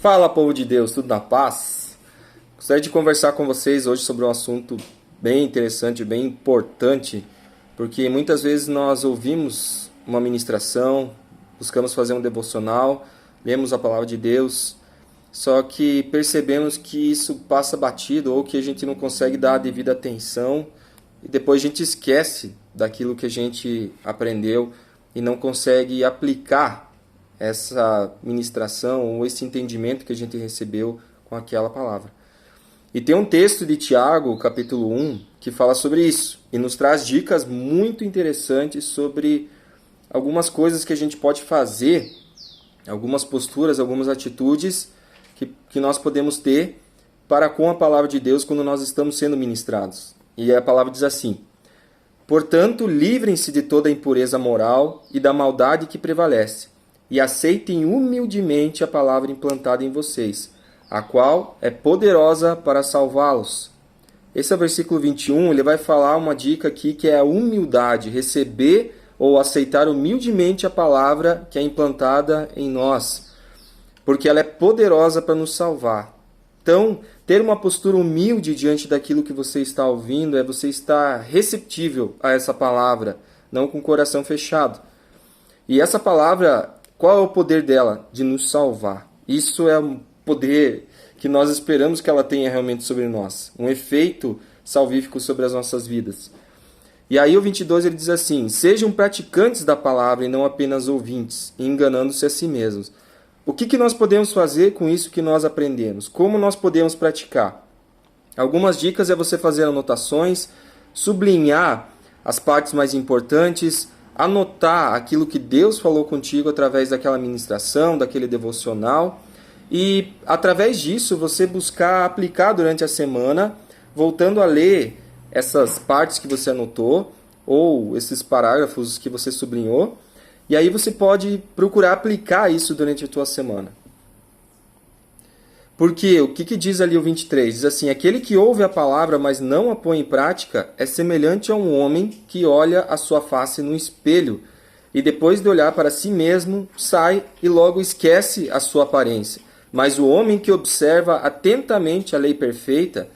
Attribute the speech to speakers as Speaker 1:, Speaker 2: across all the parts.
Speaker 1: Fala, povo de Deus, tudo na paz? Gostaria de conversar com vocês hoje sobre um assunto bem interessante, bem importante, porque muitas vezes nós ouvimos uma ministração, buscamos fazer um devocional, lemos a palavra de Deus, só que percebemos que isso passa batido ou que a gente não consegue dar a devida atenção e depois a gente esquece daquilo que a gente aprendeu e não consegue aplicar essa ministração ou esse entendimento que a gente recebeu com aquela palavra. E tem um texto de Tiago, capítulo 1, que fala sobre isso e nos traz dicas muito interessantes sobre algumas coisas que a gente pode fazer, algumas posturas, algumas atitudes que nós podemos ter para com a palavra de Deus quando nós estamos sendo ministrados. E a palavra diz assim: portanto, livrem-se de toda a impureza moral e da maldade que prevalece, e aceitem humildemente a palavra implantada em vocês, a qual é poderosa para salvá-los. Esse é o versículo 21, ele vai falar uma dica aqui que é a humildade, receber ou aceitar humildemente a palavra que é implantada em nós, porque ela é poderosa para nos salvar. Então, ter uma postura humilde diante daquilo que você está ouvindo é você estar receptível a essa palavra, não com o coração fechado. E essa palavra, qual é o poder dela? De nos salvar. Isso é um poder que nós esperamos que ela tenha realmente sobre nós. Um efeito salvífico sobre as nossas vidas. E aí o 22 ele diz assim: sejam praticantes da palavra e não apenas ouvintes, enganando-se a si mesmos. O que nós podemos fazer com isso que nós aprendemos? Como nós podemos praticar? Algumas dicas é você fazer anotações, sublinhar as partes mais importantes, anotar aquilo que Deus falou contigo através daquela ministração, daquele devocional, e através disso você buscar aplicar durante a semana, voltando a ler essas partes que você anotou, ou esses parágrafos que você sublinhou, e aí você pode procurar aplicar isso durante a tua semana. Porque o que diz ali o 23? Diz assim: aquele que ouve a palavra, mas não a põe em prática, é semelhante a um homem que olha a sua face no espelho, e depois de olhar para si mesmo, sai e logo esquece a sua aparência. Mas o homem que observa atentamente a lei perfeita,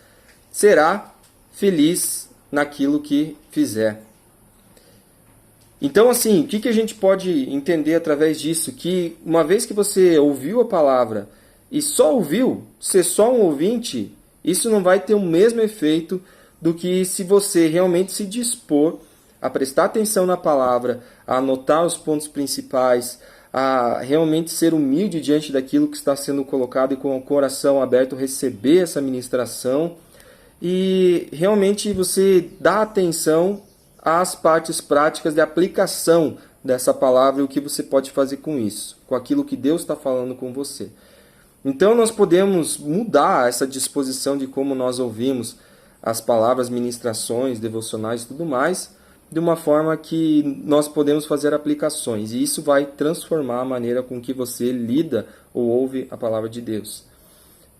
Speaker 1: será feliz naquilo que fizer. Então, assim, o que a gente pode entender através disso? Que uma vez que você ouviu a palavra e só ouviu, ser só um ouvinte, isso não vai ter o mesmo efeito do que se você realmente se dispor a prestar atenção na palavra, a anotar os pontos principais, a realmente ser humilde diante daquilo que está sendo colocado e com o coração aberto receber essa ministração e realmente você dá atenção às partes práticas de aplicação dessa palavra e o que você pode fazer com isso, com aquilo que Deus está falando com você. Então nós podemos mudar essa disposição de como nós ouvimos as palavras, ministrações, devocionais e tudo mais, de uma forma que nós podemos fazer aplicações. E isso vai transformar a maneira com que você lida ou ouve a palavra de Deus.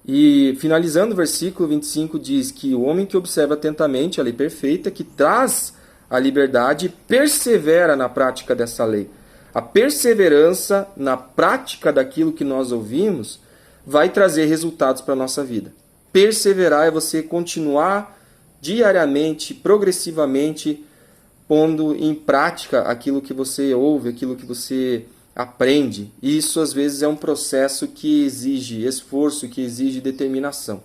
Speaker 1: E finalizando o versículo 25 diz que o homem que observa atentamente a lei perfeita, que traz a liberdade, persevera na prática dessa lei. A perseverança na prática daquilo que nós ouvimos vai trazer resultados para a nossa vida. Perseverar é você continuar diariamente, progressivamente, pondo em prática aquilo que você ouve, aquilo que você aprende. E isso, às vezes, é um processo que exige esforço, que exige determinação.